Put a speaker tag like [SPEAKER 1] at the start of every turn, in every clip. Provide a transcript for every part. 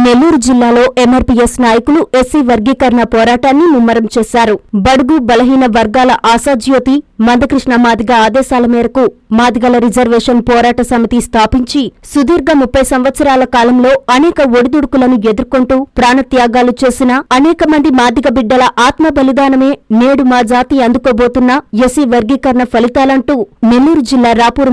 [SPEAKER 1] నెల్లూరు జిల్లాలో ఎంఆర్పీఎస్ నాయకులు ఎస్సీ వర్గీకరణ పోరాటాన్ని ముమ్మరం చేశారు. బడుగు బలహీన వర్గాల ఆశాజ్యోతి మందకృష్ణ మాదిగ ఆదేశాల మేరకు మాదిగల రిజర్వేషన్ పోరాట సమితి స్థాపించి సుదీర్ఘ 30 సంవత్సరాల కాలంలో అనేక ఒడిదుడుకులను ఎదుర్కొంటూ ప్రాణత్యాగాలు చేసిన అనేక మంది మాదిగ బిడ్డల ఆత్మ బలిదానమే నేడు మా జాతి అందుకోబోతున్న ఎస్సీ వర్గీకరణ ఫలితాలంటూ నెల్లూరు జిల్లా రాపూర్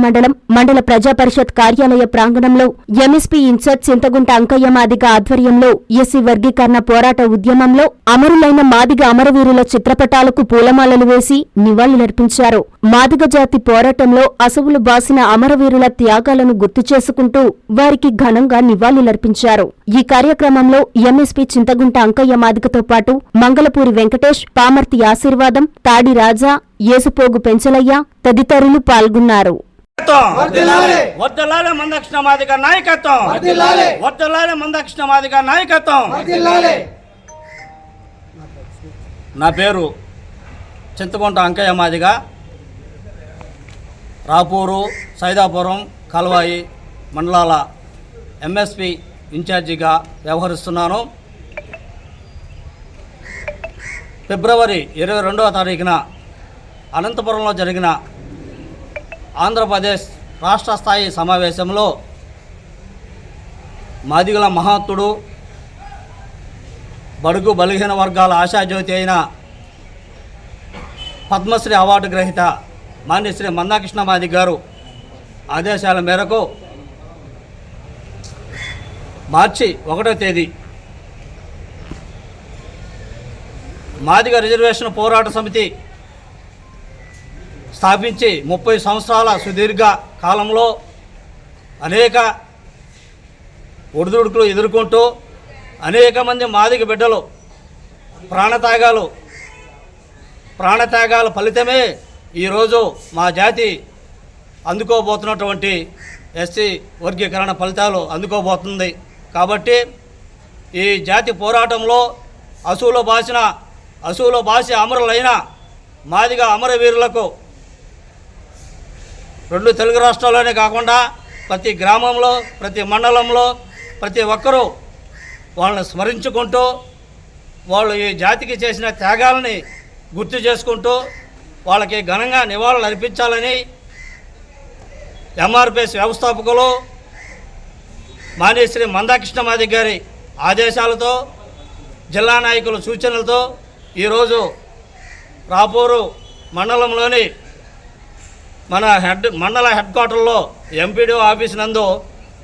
[SPEAKER 1] మండల ప్రజాపరిషత్ కార్యాలయ ప్రాంగణంలో ఎంఎస్పీ ఇన్ఛార్జ్ చింతగుంట అంకయ్య మాదిగ ఆధ్వర్యంలో ఎస్సీ వర్గీకరణ పోరాట ఉద్యమంలో అమరులైన మాదిగ అమరవీరుల చిత్రపటాలకు పూలమాలలు వేసి నివాళులర్పించారు. మాదిగ జాతి పోరాటంలో అసువులు బాసిన అమరవీరుల త్యాగాలను గుర్తు చేసుకుంటూ వారికి ఘనంగా నివాళులర్పించారు. ఈ కార్యక్రమంలో ఎంఎస్పీ చింతగుంట అంకయ్య మాదిగతో పాటు మంగళపూరి వెంకటేష్, పామర్తి ఆశీర్వాదం, తాడి రాజా, ఏసుపోగు పెంచలయ్య తదితరులు పాల్గొన్నారు.
[SPEAKER 2] వర్ధిల్లాలి మందకృష్ణ మాదిగ నాయకత్వం, వర్ధిల్లాలి మందకృష్ణ మాదిగ నాయకత్వం. నా పేరు చింతగుంట అంకయ్య మాదిగ. రాపూరు, సైదాపురం, కల్వాయి మండలాల ఎంఎస్పీ ఇన్ఛార్జిగా వ్యవహరిస్తున్నాను. ఫిబ్రవరి 22వ తారీఖున అనంతపురంలో జరిగిన ఆంధ్రప్రదేశ్ రాష్ట్ర స్థాయి సమావేశంలో మాదిగల మహాత్ముడు, బడుగు బలహీన వర్గాల ఆశాజ్యోతి అయిన పద్మశ్రీ అవార్డు గ్రహీత మాన్యశ్రీ మందకృష్ణ మాదిగ గారు ఆదేశాల మేరకు మార్చి 1వ తేదీ మాదిగ రిజర్వేషన్ పోరాట సమితి స్థాపించి 30 సంవత్సరాల సుదీర్ఘ కాలంలో అనేక ఒడిదుడుకులు ఎదుర్కొంటూ అనేక మంది మాదిగ బిడ్డలు ప్రాణత్యాగాల ఫలితమే ఈరోజు మా జాతి అందుకోబోతున్నటువంటి ఎస్సీ వర్గీకరణ ఫలితాలు అందుకోబోతుంది. కాబట్టి ఈ జాతి పోరాటంలో అసువులో బాసి అమరులైన మాదిగ అమరవీరులకు 2 తెలుగు రాష్ట్రాల్లోనే కాకుండా ప్రతి గ్రామంలో, ప్రతి మండలంలో ప్రతి ఒక్కరూ వాళ్ళని స్మరించుకుంటూ వాళ్ళు ఈ జాతికి చేసిన త్యాగాలని గుర్తు చేసుకుంటూ వాళ్ళకి ఘనంగా నివాళులు అర్పించాలని ఎంఆర్పీఎస్ వ్యవస్థాపకులు మాన్యశ్రీ మందకృష్ణ మాదిగ గారి ఆదేశాలతో, జిల్లా నాయకుల సూచనలతో ఈరోజు రాపూరు మండలంలోని మన మండల హెడ్ క్వార్టర్లో ఎంపీడీఓ ఆఫీస్ నందు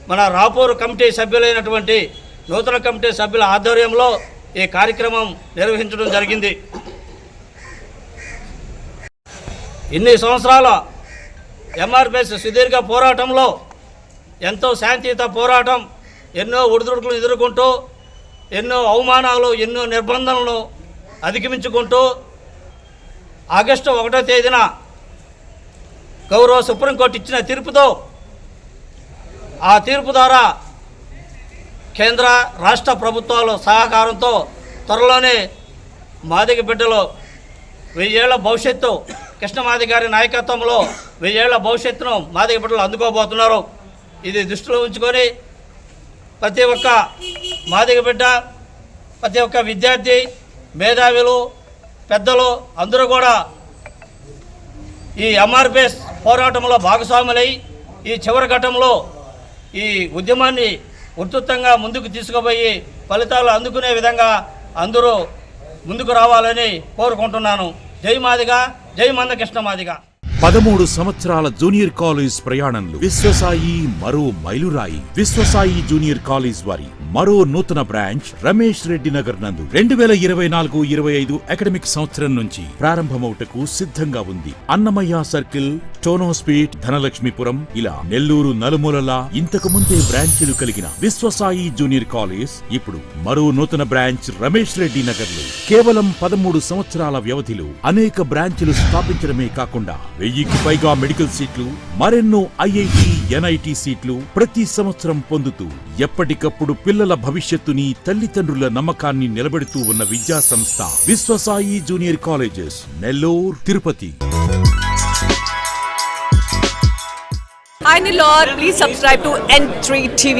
[SPEAKER 2] మన రాపూరు కమిటీ సభ్యులైనటువంటి నూతన కమిటీ సభ్యుల ఆధ్వర్యంలో ఈ కార్యక్రమం నిర్వహించడం జరిగింది. ఇన్ని సంవత్సరాల ఎంఆర్పీఎస్ సుదీర్ఘ పోరాటంలో ఎంతో శాంతియుత పోరాటం, ఎన్నో ఒడిదుడుకులు ఎదుర్కొంటూ, ఎన్నో అవమానాలు, ఎన్నో నిర్బంధనలను అధిగమించుకుంటూ ఆగస్టు 1వ తేదీన గౌరవ సుప్రీంకోర్టు ఇచ్చిన తీర్పుతో, ఆ తీర్పు ద్వారా కేంద్ర రాష్ట్ర ప్రభుత్వాల సహకారంతో త్వరలోనే మాదిగ బిడ్డలు 1000 ఏళ్ల భవిష్యత్తు, కృష్ణమాదిగ గారి నాయకత్వంలో 1000 ఏళ్ల భవిష్యత్తును మాదిగ బిడ్డలు అందుకోబోతున్నారు. ఇది దృష్టిలో ఉంచుకొని ప్రతి ఒక్క మాదిగ బిడ్డ, ప్రతి ఒక్క విద్యార్థి, మేధావులు, పెద్దలు అందరూ కూడా ఈ ఎంఆర్పీఎస్ పోరాటంలో భాగస్వాములై ఈ చివరి ఘట్టంలో ఈ ఉద్యమాన్ని ఉధృతంగా ముందుకు తీసుకుపోయి ఫలితాలు అందుకునే విధంగా అందరూ ముందుకు రావాలని కోరుకుంటున్నాను. జై మాదిగ, జై మందకృష్ణ మాదిగ.
[SPEAKER 3] 13 సంవత్సరాల జూనియర్ కాలేజ్ ప్రయాణంలో విశ్వసాయి మరో మైలురాయి. విశ్వసాయి జూనియర్ కాలేజ్ వారి మరో నూతన బ్రాంచ్ రమేష్ రెడ్డి నగర్ నందు 2024-25 అకాడమిక్ సంవత్సరం నుంచి ప్రారంభమవుటకు సిద్ధంగా ఉంది. అన్నమయ్య సర్కిల్, టోనోస్పీట్, ధనలక్ష్మీపురం ఇలా నెల్లూరు నలుమూలలా ఇంతకు ముందే బ్రాంచీలు కలిగిన విశ్వసాయి జూనియర్ కాలేజ్ ఇప్పుడు మరో నూతన బ్రాంచ్ రమేష్ రెడ్డి నగర్ లో కేవలం 13 సంవత్సరాల వ్యవధిలో అనేక బ్రాంచీలు స్థాపించడమే కాకుండా 1000కి పైగా మెడికల్ సీట్లు, మరెన్నో ఐఐటి, ఎన్ఐటి సీట్లు ప్రతి సంవత్సరం పొందుతూ ఎప్పటికప్పుడు పిల్లల భవిష్యత్తుని, తల్లిదండ్రుల నమ్మకాన్ని నిలబెడుతూ ఉన్న విద్యా సంస్థ Viswasai junior colleges, Nellore, Tirupati.
[SPEAKER 4] Hi Nilor, please subscribe to N3 TV.